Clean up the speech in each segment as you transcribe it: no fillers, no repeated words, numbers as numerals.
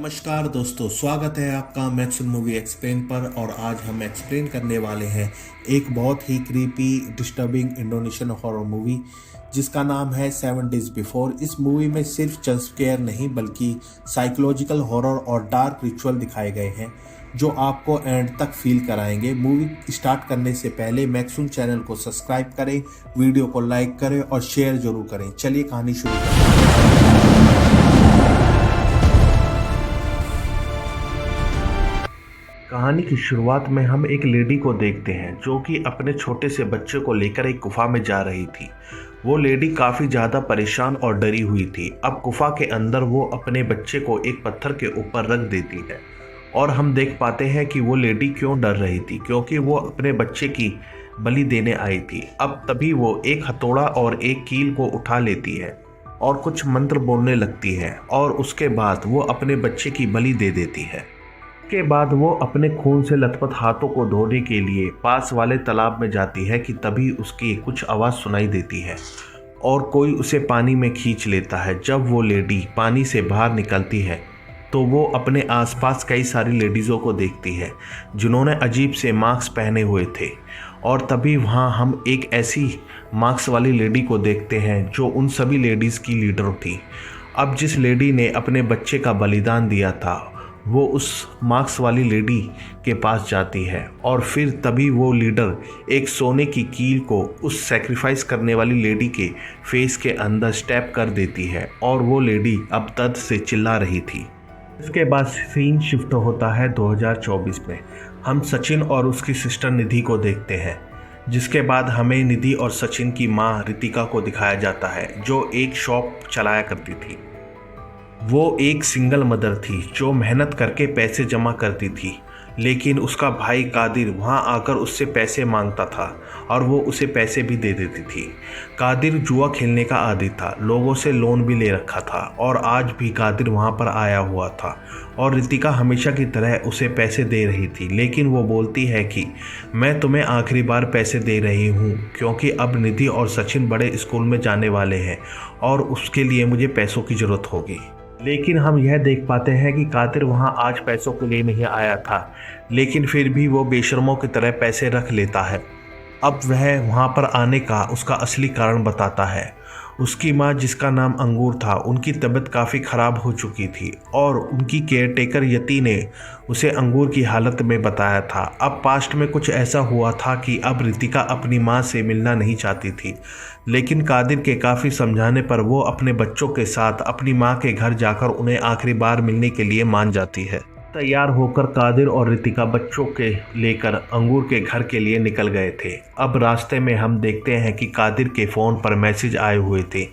नमस्कार दोस्तों, स्वागत है आपका मैक्स मूवी एक्सप्लेन पर। और आज हम एक्सप्लेन करने वाले हैं एक बहुत ही creepy disturbing Indonesian horror movie जिसका नाम है 7 Days Before। इस मूवी में सिर्फ जंप स्केयर नहीं बल्कि साइकोलॉजिकल हॉरर और डार्क रिचुअल दिखाए गए हैं जो आपको एंड तक फील कराएंगे। मूवी स्टार्ट करने से पहले मैक्सून चैनल को सब्सक्राइब करें, वीडियो को लाइक करें और शेयर जरूर करें। चलिए कहानी शुरू करते हैं। कहानी की शुरुआत में हम एक लेडी को देखते हैं जो कि अपने छोटे से बच्चे को लेकर एक गुफा में जा रही थी। वो लेडी काफ़ी ज़्यादा परेशान और डरी हुई थी। अब गुफा के अंदर वो अपने बच्चे को एक पत्थर के ऊपर रख देती है और हम देख पाते हैं कि वो लेडी क्यों डर रही थी, क्योंकि वो अपने बच्चे की बलि देने आई थी। अब तभी वो एक हथौड़ा और एक कील को उठा लेती है और कुछ मंत्र बोलने लगती है और उसके बाद वो अपने बच्चे की बलि दे देती है। के बाद वो अपने खून से लथपथ हाथों को धोने के लिए पास वाले तालाब में जाती है कि तभी उसकी कुछ आवाज़ सुनाई देती है और कोई उसे पानी में खींच लेता है। जब वो लेडी पानी से बाहर निकलती है तो वो अपने आसपास कई सारी लेडीज़ों को देखती है जिन्होंने अजीब से मास्क पहने हुए थे। और तभी वहाँ हम एक ऐसी मास्क वाली लेडी को देखते हैं जो उन सभी लेडीज़ की लीडर थी। अब जिस लेडी ने अपने बच्चे का बलिदान दिया था वो उस मास्क वाली लेडी के पास जाती है और फिर तभी वो लीडर एक सोने की कील को उस सेक्रीफाइस करने वाली लेडी के फेस के अंदर स्टैप कर देती है और वो लेडी अब दर्द से चिल्ला रही थी। इसके बाद सीन शिफ्ट होता है 2024 में। हम सचिन और उसकी सिस्टर निधि को देखते हैं, जिसके बाद हमें निधि और सचिन की माँ रितिका को दिखाया जाता है जो एक शॉप चलाया करती थी। वो एक सिंगल मदर थी जो मेहनत करके पैसे जमा करती थी, लेकिन उसका भाई कादिर वहाँ आकर उससे पैसे मांगता था और वो उसे पैसे भी दे देती थी। कादिर जुआ खेलने का आदी था, लोगों से लोन भी ले रखा था और आज भी कादिर वहाँ पर आया हुआ था और रितिका हमेशा की तरह उसे पैसे दे रही थी। लेकिन वो बोलती है कि मैं तुम्हें आखिरी बार पैसे दे रही हूँ क्योंकि अब निधि और सचिन बड़े स्कूल में जाने वाले हैं और उसके लिए मुझे पैसों की ज़रूरत होगी। लेकिन हम यह देख पाते हैं कि कादिर वहाँ आज पैसों के लिए नहीं आया था, लेकिन फिर भी वो बेशर्मों की तरह पैसे रख लेता है। अब वह वहाँ पर आने का उसका असली कारण बताता है। उसकी माँ, जिसका नाम अंगूर था, उनकी तबीयत काफ़ी ख़राब हो चुकी थी और उनकी केयरटेकर यति ने उसे अंगूर की हालत में बताया था। अब पास्ट में कुछ ऐसा हुआ था कि अब रितिका अपनी माँ से मिलना नहीं चाहती थी, लेकिन कादिर के काफ़ी समझाने पर वो अपने बच्चों के साथ अपनी माँ के घर जाकर उन्हें आखिरी बार मिलने के लिए मान जाती है। तैयार होकर कादिर और रितिका बच्चों के लेकर अंगूर के घर के लिए निकल गए थे। अब रास्ते में हम देखते हैं कि कादिर के फ़ोन पर मैसेज आए हुए थे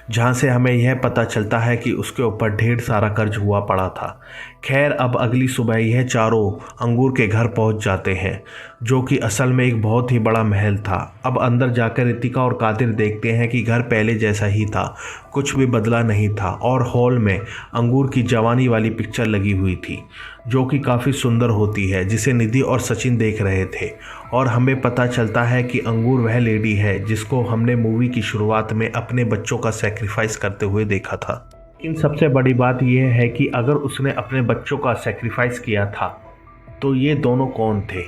जहां से हमें यह पता चलता है कि उसके ऊपर ढेर सारा कर्ज हुआ पड़ा था। खैर, अब अगली सुबह यह चारों अंगूर के घर पहुंच जाते हैं जो कि असल में एक बहुत ही बड़ा महल था। अब अंदर जाकर रितिका और कादिर देखते हैं कि घर पहले जैसा ही था, कुछ भी बदला नहीं था और हॉल में अंगूर की जवानी वाली पिक्चर लगी हुई थी जो कि काफ़ी सुंदर होती है, जिसे निधि और सचिन देख रहे थे। और हमें पता चलता है कि अंगूर वह लेडी है जिसको हमने मूवी की शुरुआत में अपने बच्चों का सेक्रीफाइस करते हुए देखा था। लेकिन सबसे बड़ी बात यह है कि अगर उसने अपने बच्चों का सेक्रीफाइस किया था तो ये दोनों कौन थे,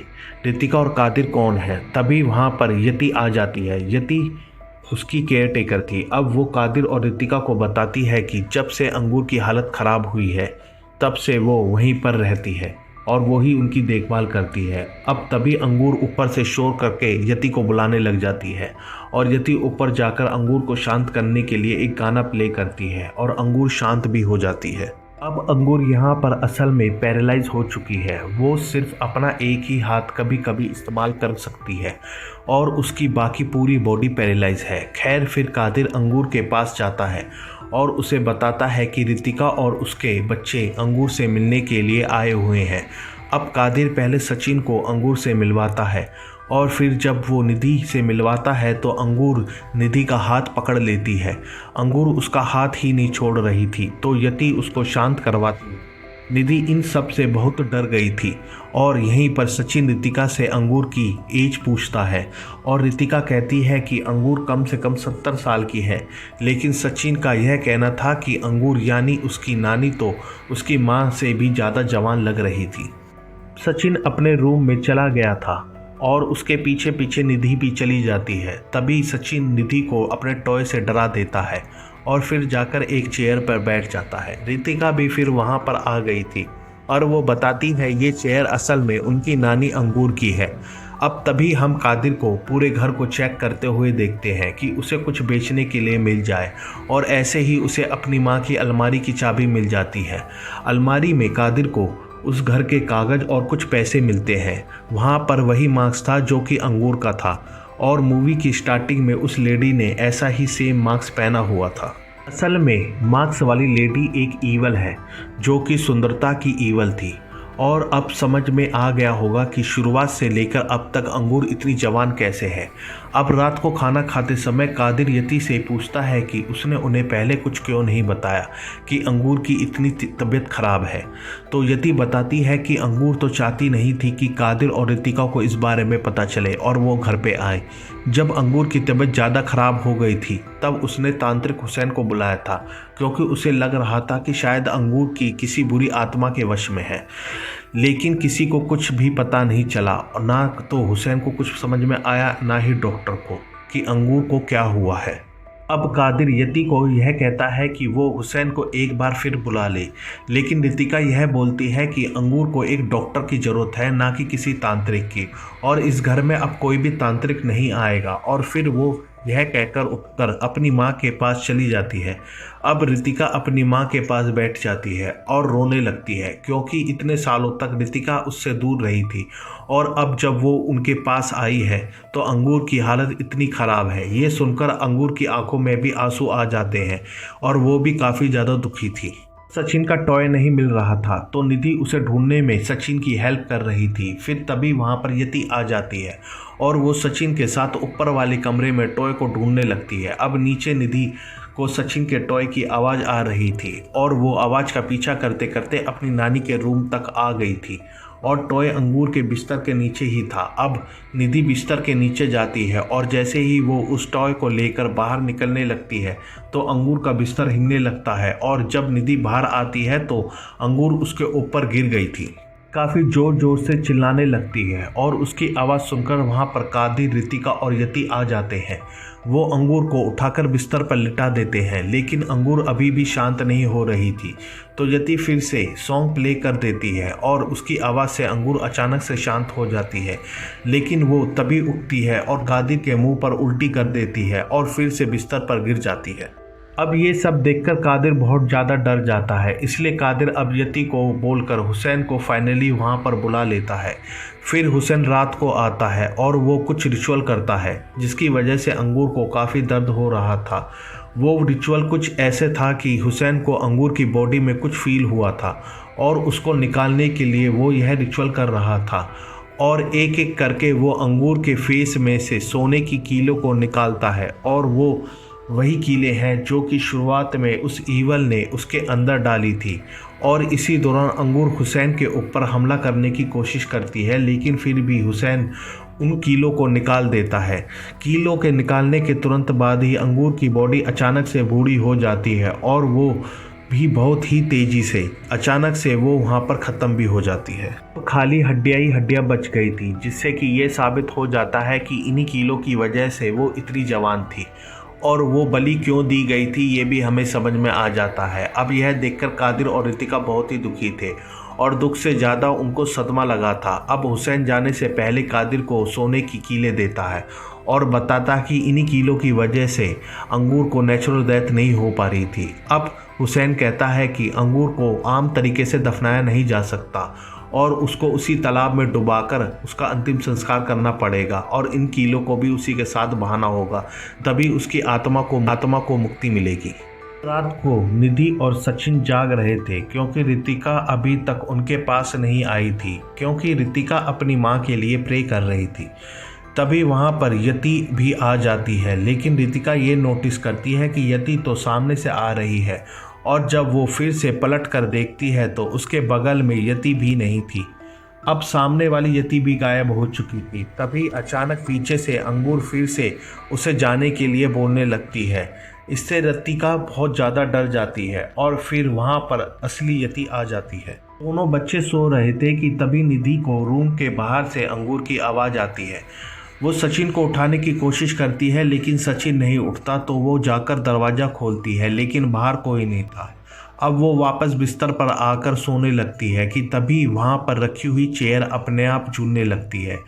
रितिका और कादिर कौन है। तभी वहाँ पर यति आ जाती है। यति उसकी केयर टेकर थी। अब वो कादिर और रितिका को बताती है कि जब से अंगूर की हालत ख़राब हुई है तब से वो वहीं पर रहती है और वही उनकी देखभाल करती है। अब तभी अंगूर ऊपर से शोर करके यति को बुलाने लग जाती है और यति ऊपर जाकर अंगूर को शांत करने के लिए एक गाना प्ले करती है और अंगूर शांत भी हो जाती है। अब अंगूर यहाँ पर असल में पैरालाइज हो चुकी है। वो सिर्फ अपना एक ही हाथ कभी कभी इस्तेमाल कर सकती है और उसकी बाकी पूरी बॉडी पैरालाइज है। खैर, फिर कादिर अंगूर के पास जाता है और उसे बताता है कि रितिका और उसके बच्चे अंगूर से मिलने के लिए आए हुए हैं। अब कादिर पहले सचिन को अंगूर से मिलवाता है और फिर जब वो निधि से मिलवाता है तो अंगूर निधि का हाथ पकड़ लेती है। अंगूर उसका हाथ ही नहीं छोड़ रही थी तो यति उसको शांत करवाती है निधि इन सब से बहुत डर गई थी और यहीं पर सचिन रितिका से अंगूर की एज पूछता है और रितिका कहती है कि अंगूर कम से कम 70 साल की है, लेकिन सचिन का यह कहना था कि अंगूर यानी उसकी नानी तो उसकी माँ से भी ज़्यादा जवान लग रही थी। सचिन अपने रूम में चला गया था और उसके पीछे पीछे निधि भी चली जाती है। तभी सचिन निधि को अपने टॉय से डरा देता है और फिर जाकर एक चेयर पर बैठ जाता है। रितिका भी फिर वहाँ पर आ गई थी और वो बताती है ये चेयर असल में उनकी नानी अंगूर की है। अब तभी हम कादिर को पूरे घर को चेक करते हुए देखते हैं कि उसे कुछ बेचने के लिए मिल जाए और ऐसे ही उसे अपनी माँ की अलमारी की चाबी मिल जाती है। अलमारी में कादिर को उस घर के कागज़ और कुछ पैसे मिलते हैं। वहाँ पर वही मार्क्स था जो कि अंगूर का था और मूवी की स्टार्टिंग में उस लेडी ने ऐसा ही सेम मार्क्स पहना हुआ था। असल में मार्क्स वाली लेडी एक ईवल है जो कि सुंदरता की ईवल थी और अब समझ में आ गया होगा कि शुरुआत से लेकर अब तक अंगूर इतनी जवान कैसे है। अब रात को खाना खाते समय कादिर यति से पूछता है कि उसने उन्हें पहले कुछ क्यों नहीं बताया कि अंगूर की इतनी तबीयत खराब है। तो यति बताती है कि अंगूर तो चाहती नहीं थी कि कादिर और रितिका को इस बारे में पता चले और वो घर पे आए। जब अंगूर की तबीयत ज़्यादा खराब हो गई थी तब उसने तांत्रिक हुसैन को बुलाया था क्योंकि उसे लग रहा था कि शायद अंगूर की किसी बुरी आत्मा के वश में है, लेकिन किसी को कुछ भी पता नहीं चला और ना तो हुसैन को कुछ समझ में आया ना ही डॉक्टर को कि अंगूर को क्या हुआ है। अब कादिर यति को यह कहता है कि वो हुसैन को एक बार फिर बुला ले, लेकिन रितिका यह बोलती है कि अंगूर को एक डॉक्टर की ज़रूरत है ना कि किसी तांत्रिक की, और इस घर में अब कोई भी तांत्रिक नहीं आएगा। और फिर वो यह कहकर उठकर अपनी माँ के पास चली जाती है। अब रितिका अपनी माँ के पास बैठ जाती है और रोने लगती है क्योंकि इतने सालों तक रितिका उससे दूर रही थी और अब जब वो उनके पास आई है तो अंगूर की हालत इतनी ख़राब है। ये सुनकर अंगूर की आंखों में भी आंसू आ जाते हैं और वो भी काफ़ी ज़्यादा दुखी थी। सचिन का टॉय नहीं मिल रहा था तो निधि उसे ढूंढने में सचिन की हेल्प कर रही थी। फिर तभी वहाँ पर यति आ जाती है और वो सचिन के साथ ऊपर वाले कमरे में टॉय को ढूंढने लगती है। अब नीचे निधि को सचिन के टॉय की आवाज़ आ रही थी और वो आवाज़ का पीछा करते करते अपनी नानी के रूम तक आ गई थी और टॉय अंगूर के बिस्तर के नीचे ही था। अब निधि बिस्तर के नीचे जाती है और जैसे ही वो उस टॉय को लेकर बाहर निकलने लगती है तो अंगूर का बिस्तर हिलने लगता है और जब निधि बाहर आती है तो अंगूर उसके ऊपर गिर गई थी। काफ़ी ज़ोर ज़ोर से चिल्लाने लगती है और उसकी आवाज़ सुनकर वहाँ पर कादिर, रितिका और यति आ जाते हैं। वो अंगूर को उठाकर बिस्तर पर लिटा देते हैं, लेकिन अंगूर अभी भी शांत नहीं हो रही थी। तो यति फिर से सॉन्ग प्ले कर देती है और उसकी आवाज़ से अंगूर अचानक से शांत हो जाती है, लेकिन वो तभी उठती है और कादिर के मुंह पर उल्टी कर देती है और फिर से बिस्तर पर गिर जाती है। अब ये सब देखकर कादिर बहुत ज़्यादा डर जाता है, इसलिए कादिर अब यति को बोलकर हुसैन को फाइनली वहाँ पर बुला लेता है। फिर हुसैन रात को आता है और वो कुछ रिचुअल करता है जिसकी वजह से अंगूर को काफ़ी दर्द हो रहा था। वो रिचुअल कुछ ऐसे था कि हुसैन को अंगूर की बॉडी में कुछ फील हुआ था और उसको निकालने के लिए वो यह रिचुअल कर रहा था और एक एक करके वो अंगूर के फेस में से सोने की कीलों को निकालता है और वो वही कीलें हैं जो कि शुरुआत में उस ईवल ने उसके अंदर डाली थी। और इसी दौरान अंगूर हुसैन के ऊपर हमला करने की कोशिश करती है, लेकिन फिर भी हुसैन उन कीलों को निकाल देता है। कीलों के निकालने के तुरंत बाद ही अंगूर की बॉडी अचानक से बूढ़ी हो जाती है और वो भी बहुत ही तेज़ी से अचानक से वो वहाँ पर ख़त्म भी हो जाती है। तो खाली हड्डियाँ ही हड्डियाँ बच गई थी, जिससे कि ये साबित हो जाता है कि इन्हीं कीलों की वजह से वो इतनी जवान थी और वो बलि क्यों दी गई थी ये भी हमें समझ में आ जाता है। अब यह देखकर कादिर और रितिका बहुत ही दुखी थे और दुख से ज़्यादा उनको सदमा लगा था। अब हुसैन जाने से पहले कादिर को सोने की कीलें देता है और बताता कि इन्हीं कीलों की वजह से अंगूर को नेचुरल डेथ नहीं हो पा रही थी। अब हुसैन कहता है कि अंगूर को आम तरीके से दफनाया नहीं जा सकता और उसको उसी तालाब में डुबाकर उसका अंतिम संस्कार करना पड़ेगा और इन कीलों को भी उसी के साथ बहाना होगा, तभी उसकी आत्मा को मुक्ति मिलेगी। रात को निधि और सचिन जाग रहे थे क्योंकि रितिका अभी तक उनके पास नहीं आई थी, क्योंकि रितिका अपनी माँ के लिए प्रे कर रही थी। तभी वहाँ पर यति भी आ जाती है, लेकिन रितिका ये नोटिस करती है कि यति तो सामने से आ रही है और जब वो फिर से पलट कर देखती है तो उसके बगल में यति भी नहीं थी। अब सामने वाली यति भी गायब हो चुकी थी। तभी अचानक पीछे से अंगूर फिर से उसे जाने के लिए बोलने लगती है। इससे रितिका बहुत ज़्यादा डर जाती है और फिर वहाँ पर असली यति आ जाती है। दोनों बच्चे सो रहे थे कि तभी निधि को रूम के बाहर से अंगूर की आवाज़ आती है। वो सचिन को उठाने की कोशिश करती है लेकिन सचिन नहीं उठता, तो वो जाकर दरवाज़ा खोलती है लेकिन बाहर कोई नहीं था। अब वो वापस बिस्तर पर आकर सोने लगती है कि तभी वहाँ पर रखी हुई चेयर अपने आप झूलने लगती है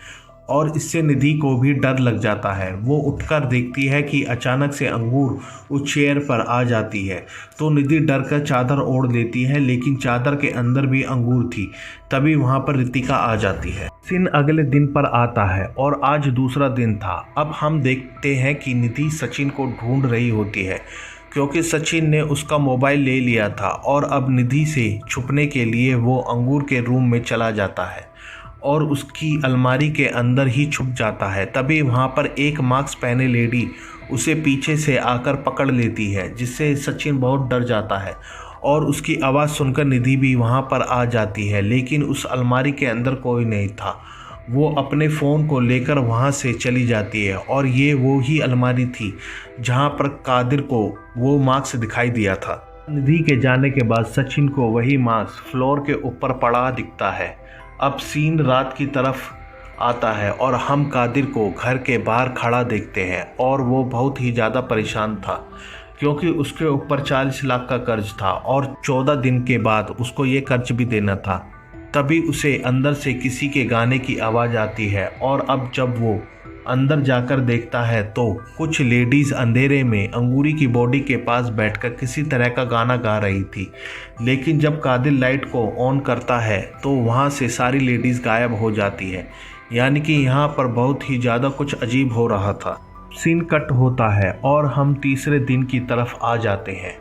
और इससे निधि को भी डर लग जाता है। वो उठकर देखती है कि अचानक से अंगूर उस चेयर पर आ जाती है, तो निधि डर कर चादर ओढ़ लेती है लेकिन चादर के अंदर भी अंगूर थी। तभी वहाँ पर रितिका आ जाती है। सीन अगले दिन पर आता है और आज दूसरा दिन था। अब हम देखते हैं कि निधि सचिन को ढूंढ रही होती है क्योंकि सचिन ने उसका मोबाइल ले लिया था और अब निधि से छुपने के लिए वो अंगूर के रूम में चला जाता है और उसकी अलमारी के अंदर ही छुप जाता है। तभी वहाँ पर एक मास्क पहने लेडी उसे पीछे से आकर पकड़ लेती है, जिससे सचिन बहुत डर जाता है और उसकी आवाज़ सुनकर निधि भी वहाँ पर आ जाती है लेकिन उस अलमारी के अंदर कोई नहीं था। वो अपने फ़ोन को लेकर वहाँ से चली जाती है और ये वो ही अलमारी थी जहाँ पर कादिर को वो मास्क दिखाई दिया था। निधि के जाने के बाद सचिन को वही मास्क फ्लोर के ऊपर पड़ा दिखता है। अब सीन रात की तरफ आता है और हम कादिर को घर के बाहर खड़ा देखते हैं और वो बहुत ही ज़्यादा परेशान था क्योंकि उसके ऊपर 40 लाख का कर्ज था और 14 दिन के बाद उसको ये कर्ज भी देना था। तभी उसे अंदर से किसी के गाने की आवाज़ आती है और अब जब वो अंदर जाकर देखता है तो कुछ लेडीज़ अंधेरे में अंगूरी की बॉडी के पास बैठकर किसी तरह का गाना गा रही थी। लेकिन जब कादिर लाइट को ऑन करता है तो वहाँ से सारी लेडीज़ गायब हो जाती है, यानी कि यहाँ पर बहुत ही ज़्यादा कुछ अजीब हो रहा था। सीन कट होता है और हम तीसरे दिन की तरफ आ जाते हैं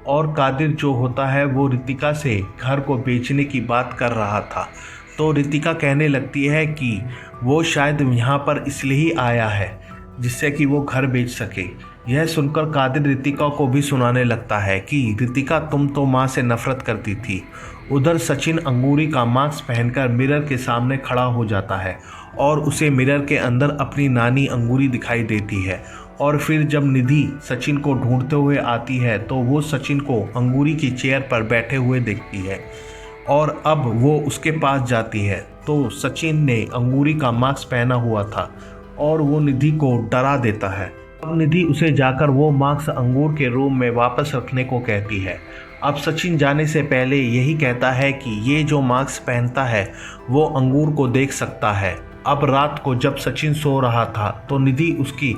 और कादिर जो होता है वो रितिका से घर को बेचने की बात कर रहा था। तो रितिका कहने लगती है कि वो शायद यहाँ पर इसलिए ही आया है जिससे कि वो घर बेच सके। यह सुनकर कादिर रितिका को भी सुनाने लगता है कि रितिका तुम तो माँ से नफरत करती थी। उधर सचिन अंगूरी का मास्क पहनकर मिरर के सामने खड़ा हो जाता है और उसे मिरर के अंदर अपनी नानी अंगूरी दिखाई देती है। और फिर जब निधि सचिन को ढूंढते हुए आती है तो वो सचिन को अंगूरी की चेयर पर बैठे हुए देखती है और अब वो उसके पास जाती है तो सचिन ने अंगूरी का मास्क पहना हुआ था और वो निधि को डरा देता है। अब निधि उसे जाकर वो मास्क अंगूर के रूम में वापस रखने को कहती है। अब सचिन जाने से पहले यही कहता है कि ये जो मास्क पहनता है वो अंगूर को देख सकता है। अब रात को जब सचिन सो रहा था तो निधि उसकी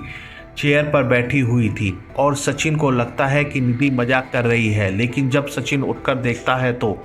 चेयर पर बैठी हुई थी और सचिन को लगता है कि निधि मजाक कर रही है, लेकिन जब सचिन उठकर देखता है तो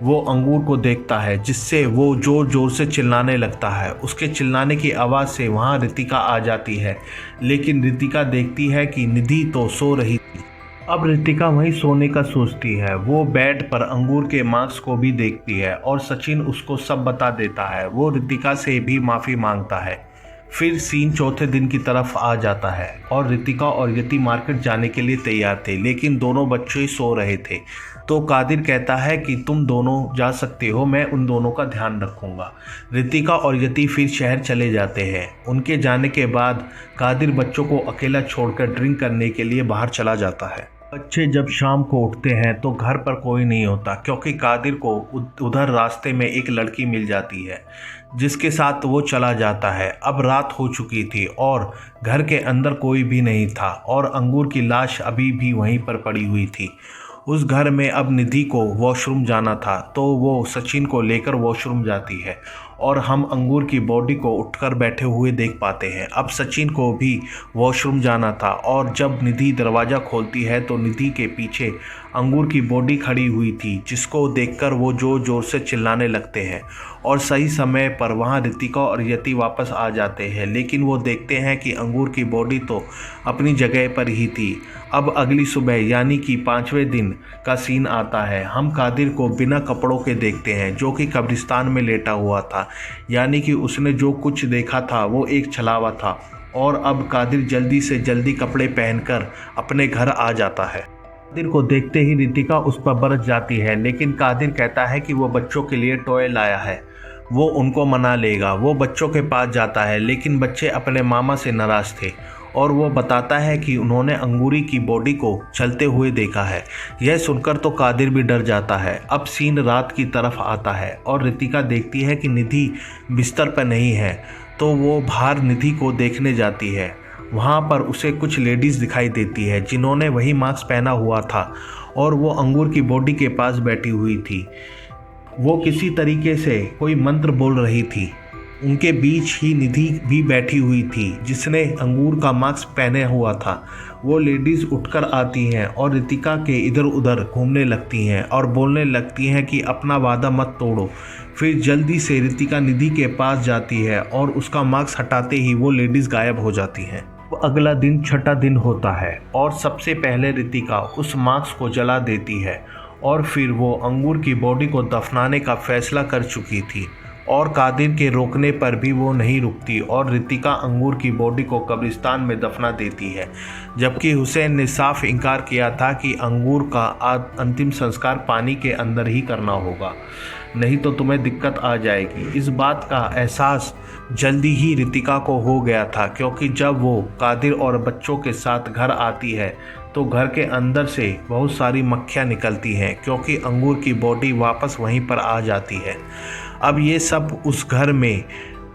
वो अंगूर को देखता है, जिससे वो जोर जोर से चिल्लाने लगता है। उसके चिल्लाने की आवाज़ से वहाँ रितिका आ जाती है, लेकिन रितिका देखती है कि निधि तो सो रही थी। अब रितिका वहीं सोने का सोचती है। वो बेड पर अंगूर के मास्क को भी देखती है और सचिन उसको सब बता देता है। वो रितिका से भी माफ़ी मांगता है। फिर सीन चौथे दिन की तरफ आ जाता है और रितिका और यति मार्केट जाने के लिए तैयार थे, लेकिन दोनों बच्चे ही सो रहे थे। तो कादिर कहता है कि तुम दोनों जा सकते हो, मैं उन दोनों का ध्यान रखूंगा। रितिका और यति फिर शहर चले जाते हैं। उनके जाने के बाद कादिर बच्चों को अकेला छोड़कर ड्रिंक करने के लिए बाहर चला जाता है। बच्चे जब शाम को उठते हैं तो घर पर कोई नहीं होता, क्योंकि कादिर को उधर रास्ते में एक लड़की मिल जाती है जिसके साथ वो चला जाता है। अब रात हो चुकी थी और घर के अंदर कोई भी नहीं था और अंगूर की लाश अभी भी वहीं पर पड़ी हुई थी। उस घर में अब निधि को वॉशरूम जाना था, तो वो सचिन को लेकर वॉशरूम जाती है और हम अंगूर की बॉडी को उठकर बैठे हुए देख पाते हैं। अब सचिन को भी वॉशरूम जाना था और जब निधि दरवाज़ा खोलती है तो निधि के पीछे अंगूर की बॉडी खड़ी हुई थी, जिसको देखकर वो जोर जोर से चिल्लाने लगते हैं और सही समय पर वहाँ रितिका और यति वापस आ जाते हैं, लेकिन वो देखते हैं कि अंगूर की बॉडी तो अपनी जगह पर ही थी। अब अगली सुबह यानी कि 5वें दिन का सीन आता है। हम कादिर को बिना कपड़ों के देखते हैं, जो कि कब्रिस्तान में लेटा हुआ था, यानी कि उसने जो कुछ देखा था वो एक छलावा था। और अब कादिर जल्दी से जल्दी कपड़े पहनकर अपने घर आ जाता है। कादिर को देखते ही रितिका उस पर बरस जाती है, लेकिन कादिर कहता है कि वो बच्चों के लिए टॉय लाया है, वो उनको मना लेगा। वो बच्चों के पास जाता है, लेकिन बच्चे अपने मामा से नाराज थे और वो बताता है कि उन्होंने अंगूरी की बॉडी को चलते हुए देखा है। यह सुनकर तो कादिर भी डर जाता है। अब सीन रात की तरफ आता है और रितिका देखती है कि निधि बिस्तर पर नहीं है, तो वो बाहर निधि को देखने जाती है। वहाँ पर उसे कुछ लेडीज़ दिखाई देती है जिन्होंने वही मास्क पहना हुआ था और वो अंगूर की बॉडी के पास बैठी हुई थी। वो किसी तरीके से कोई मंत्र बोल रही थी। उनके बीच ही निधि भी बैठी हुई थी जिसने अंगूर का मास्क पहने हुआ था। वो लेडीज़ उठकर आती हैं और रितिका के इधर उधर घूमने लगती हैं और बोलने लगती हैं कि अपना वादा मत तोड़ो। फिर जल्दी से रितिका निधि के पास जाती है और उसका मास्क हटाते ही वो लेडीज़ गायब हो जाती हैं। अगला दिन छठा दिन होता है और सबसे पहले रितिका उस मास्क को जला देती है और फिर वो अंगूर की बॉडी को दफनाने का फैसला कर चुकी थी और कादिर के रोकने पर भी वो नहीं रुकती और रितिका अंगूर की बॉडी को कब्रिस्तान में दफना देती है, जबकि हुसैन ने साफ इनकार किया था कि अंगूर का अंतिम संस्कार पानी के अंदर ही करना होगा, नहीं तो तुम्हें दिक्कत आ जाएगी। इस बात का एहसास जल्दी ही रितिका को हो गया था, क्योंकि जब वो कादिर और बच्चों के साथ घर आती है तो घर के अंदर से बहुत सारी मक्खियाँ निकलती हैं, क्योंकि अंगूर की बॉडी वापस वहीं पर आ जाती है। अब ये सब उस घर में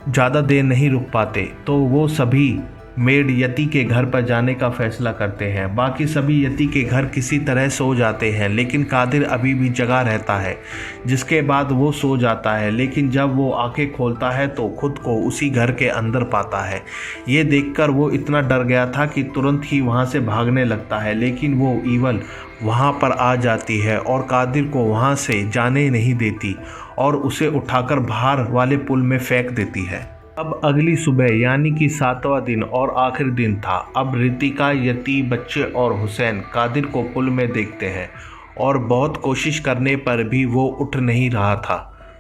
ज़्यादा देर नहीं रुक पाते, तो वो सभी मेड यति के घर पर जाने का फैसला करते हैं। बाकी सभी यति के घर किसी तरह सो जाते हैं, लेकिन कादिर अभी भी जगा रहता है, जिसके बाद वो सो जाता है। लेकिन जब वो आंखें खोलता है तो खुद को उसी घर के अंदर पाता है। ये देखकर वो इतना डर गया था कि तुरंत ही वहाँ से भागने लगता है, लेकिन वो ईवल वहाँ पर आ जाती है और कादिर को वहाँ से जाने नहीं देती और उसे उठाकर बाहर वाले पुल में फेंक देती है। अब अगली सुबह यानी कि 7वां दिन और आखिरी दिन था। अब रितिका, यति, बच्चे और हुसैन कादिर को पुल में देखते हैं और बहुत कोशिश करने पर भी वो उठ नहीं रहा था,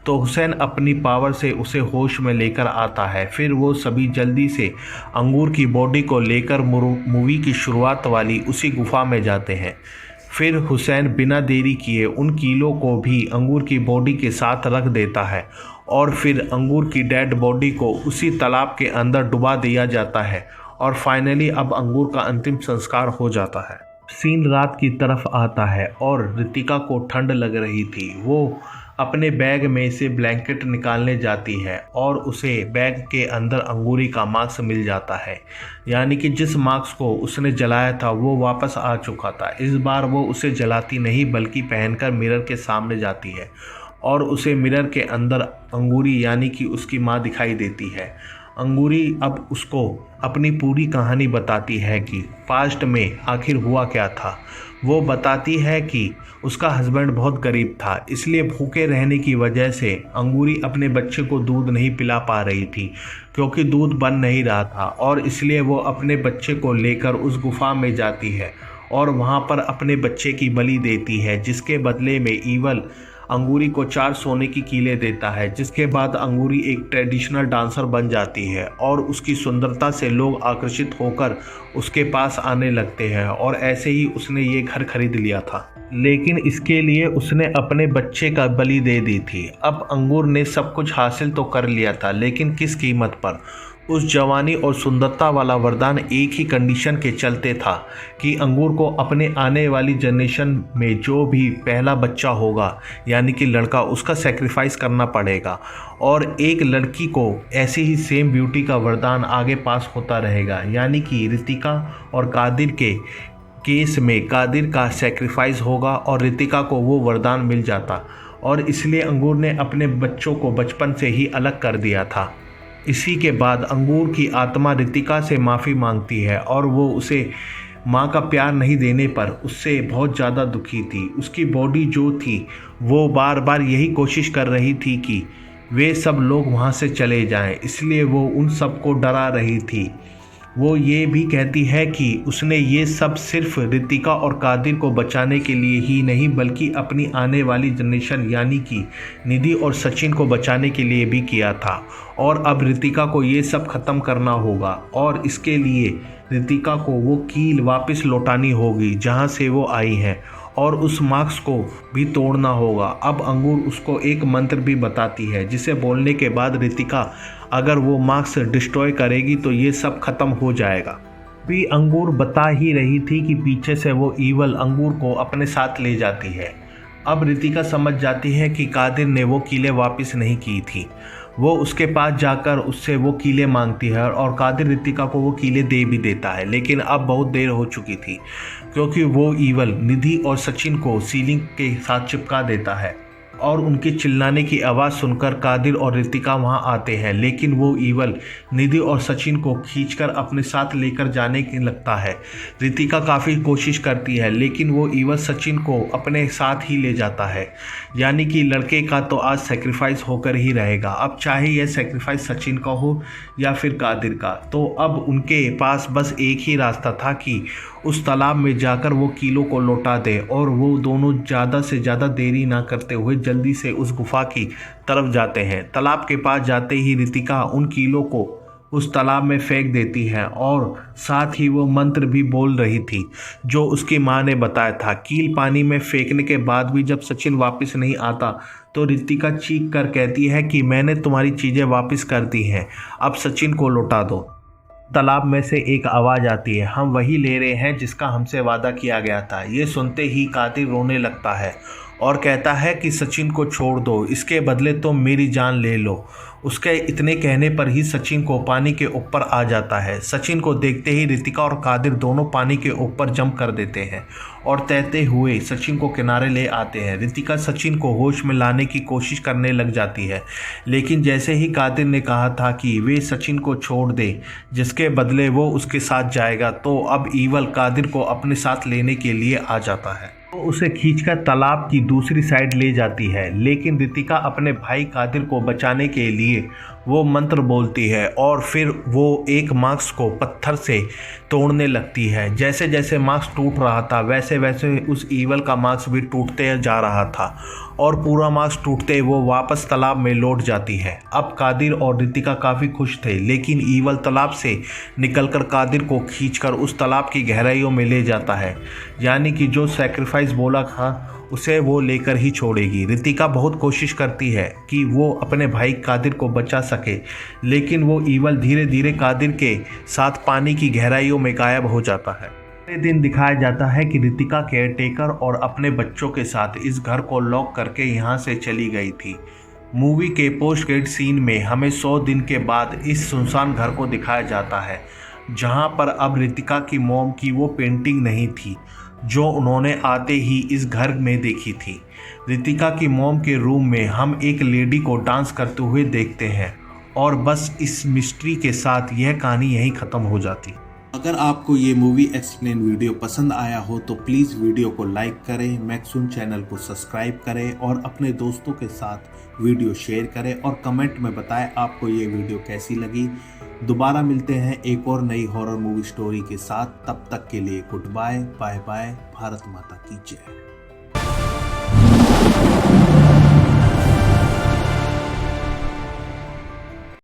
तो हुसैन अपनी पावर से उसे होश में लेकर आता है। फिर वो सभी जल्दी से अंगूर की बॉडी को लेकर मूवी की शुरुआत वाली उसी गुफा में जाते हैं। फिर हुसैन बिना देरी किए उन कीलों को भी अंगूर की बॉडी के साथ रख देता है और फिर अंगूर की डेड बॉडी को उसी तालाब के अंदर डुबा दिया जाता है और फाइनली अब अंगूर का अंतिम संस्कार हो जाता है। सीन रात की तरफ आता है और रितिका को ठंड लग रही थी। वो अपने बैग में से ब्लैंकेट निकालने जाती है और उसे बैग के अंदर अंगूरी का मास्क मिल जाता है, यानी कि जिस मास्क को उसने जलाया था वो वापस आ चुका था। इस बार वो उसे जलाती नहीं बल्कि पहनकर मिरर के सामने जाती है और उसे मिरर के अंदर अंगूरी यानी कि उसकी माँ दिखाई देती है। अंगूरी अब उसको अपनी पूरी कहानी बताती है कि पास्ट में आखिर हुआ क्या था। वो बताती है कि उसका हस्बैंड बहुत गरीब था, इसलिए भूखे रहने की वजह से अंगूरी अपने बच्चे को दूध नहीं पिला पा रही थी, क्योंकि दूध बन नहीं रहा था और इसलिए वो अपने बच्चे को लेकर उस गुफा में जाती है और वहाँ पर अपने बच्चे की बलि देती है, जिसके बदले में ईवल अंगूरी को 4 सोने की कीलें देता है। जिसके बाद अंगूरी एक ट्रेडिशनल डांसर बन जाती है और उसकी सुंदरता से लोग आकर्षित होकर उसके पास आने लगते हैं और ऐसे ही उसने ये घर खरीद लिया था, लेकिन इसके लिए उसने अपने बच्चे का बलि दे दी थी। अब अंगूर ने सब कुछ हासिल तो कर लिया था, लेकिन किस कीमत पर। उस जवानी और सुंदरता वाला वरदान एक ही कंडीशन के चलते था कि अंगूर को अपने आने वाली जनरेशन में जो भी पहला बच्चा होगा यानी कि लड़का, उसका सेक्रीफाइस करना पड़ेगा और एक लड़की को ऐसी ही सेम ब्यूटी का वरदान आगे पास होता रहेगा। यानी कि रितिका और कादिर के केस में कादिर का सेक्रीफाइस होगा और रितिका को वो वरदान मिल जाता और इसलिए अंगूर ने अपने बच्चों को बचपन से ही अलग कर दिया था। इसी के बाद अंगूर की आत्मा रितिका से माफ़ी मांगती है और वो उसे माँ का प्यार नहीं देने पर उससे बहुत ज़्यादा दुखी थी। उसकी बॉडी जो थी वो बार बार यही कोशिश कर रही थी कि वे सब लोग वहाँ से चले जाएं, इसलिए वो उन सब को डरा रही थी। वो ये भी कहती है कि उसने ये सब सिर्फ रितिका और कादिर को बचाने के लिए ही नहीं बल्कि अपनी आने वाली जनरेशन यानी कि निधि और सचिन को बचाने के लिए भी किया था और अब रितिका को ये सब ख़त्म करना होगा और इसके लिए रितिका को वो कील वापस लौटानी होगी जहाँ से वो आई हैं और उस मास्क को भी तोड़ना होगा। अब अंगूर उसको एक मंत्र भी बताती है जिसे बोलने के बाद रितिका अगर वो मास्क डिस्ट्रॉय करेगी तो ये सब खत्म हो जाएगा। भी अंगूर बता ही रही थी कि पीछे से वो ईवल अंगूर को अपने साथ ले जाती है। अब रितिका समझ जाती है कि कादिर ने वो कीलें वापस नहीं की थी। वो उसके पास जाकर उससे वो कीलें मांगती है और कादिर रितिका को वो कीलें दे भी देता है, लेकिन अब बहुत देर हो चुकी थी क्योंकि वो ईवल निधि और सचिन को सीलिंग के साथ चिपका देता है और उनके चिल्लाने की आवाज़ सुनकर कादिर और रितिका वहां आते हैं, लेकिन वो ईवल निधि और सचिन को खींचकर अपने साथ लेकर जाने के लगता है। रितिका काफ़ी कोशिश करती है लेकिन वो ईवल सचिन को अपने साथ ही ले जाता है, यानी कि लड़के का तो आज सेक्रीफाइस होकर ही रहेगा। अब चाहे यह सेक्रीफाइस सचिन का हो या फिर कादिर का, तो अब उनके पास बस एक ही रास्ता था कि उस तालाब में जाकर वो कीलों को लौटा दे। और वो दोनों ज़्यादा से ज़्यादा देरी ना करते हुए जल्दी से उस गुफा की तरफ जाते हैं। तालाब के पास जाते ही रितिका उन कीलों को उस तालाब में फेंक देती है और साथ ही वो मंत्र भी बोल रही थी जो उसकी माँ ने बताया था। कील पानी में फेंकने के बाद भी जब सचिन वापस नहीं आता तो रितिका चीख कर कहती है कि मैंने तुम्हारी चीज़ें वापस कर दी हैं, अब सचिन को लौटा दो। तालाब में से एक आवाज़ आती है, हम वही ले रहे हैं जिसका हमसे वादा किया गया था। ये सुनते ही कादिर रोने लगता है और कहता है कि सचिन को छोड़ दो, इसके बदले तुम मेरी जान ले लो। उसके इतने कहने पर ही सचिन को पानी के ऊपर आ जाता है। सचिन को देखते ही रितिका और कादिर दोनों पानी के ऊपर जंप कर देते हैं और तैरते हुए सचिन को किनारे ले आते हैं। रितिका सचिन को होश में लाने की कोशिश करने लग जाती है, लेकिन जैसे ही कादिर ने कहा था कि वे सचिन को छोड़ दे जिसके बदले वो उसके साथ जाएगा, तो अब ईवल कादिर को अपने साथ लेने के लिए आ जाता है। तो उसे खींचकर तालाब की दूसरी साइड ले जाती है, लेकिन रितिका अपने भाई कादिर को बचाने के लिए वो मंत्र बोलती है और फिर वो एक मास्क को पत्थर से तोड़ने लगती है। जैसे जैसे मास्क टूट रहा था वैसे वैसे उस ईवल का मास्क भी टूटते जा रहा था और पूरा मास्क टूटते वो वापस तालाब में लौट जाती है। अब कादिर और रितिका काफ़ी खुश थे, लेकिन ईवल तालाब से निकलकर कादिर को खींचकर उस तालाब की गहराइयों में ले जाता है, यानी कि जो सैक्रिफाइस बोला था उसे वो लेकर ही छोड़ेगी। रितिका बहुत कोशिश करती है कि वो अपने भाई कादिर को बचा सके, लेकिन वो ईवल धीरे धीरे कादिर के साथ पानी की गहराइयों में गायब हो जाता है। अगले दिन दिखाया जाता है कि रितिका केयरटेकर और अपने बच्चों के साथ इस घर को लॉक करके यहाँ से चली गई थी। मूवी के पोस्ट क्रेडिट सीन में हमें 100 दिन के बाद इस सुनसान घर को दिखाया जाता है, जहाँ पर अब रितिका की मॉम की वो पेंटिंग नहीं थी जो उन्होंने आते ही इस घर में देखी थी। रितिका की मॉम के रूम में हम एक लेडी को डांस करते हुए देखते हैं और बस इस मिस्ट्री के साथ यह कहानी यहीं ख़त्म हो जाती। अगर आपको ये मूवी एक्सप्लेन वीडियो पसंद आया हो तो प्लीज़ वीडियो को लाइक करें, मैक्सुन चैनल को सब्सक्राइब करें और अपने दोस्तों के साथ वीडियो शेयर करें और कमेंट में बताएं आपको ये वीडियो कैसी लगी। दोबारा मिलते हैं एक और नई हॉरर मूवी स्टोरी के साथ, तब तक के लिए good bye, bye bye, Bharat माता की जय।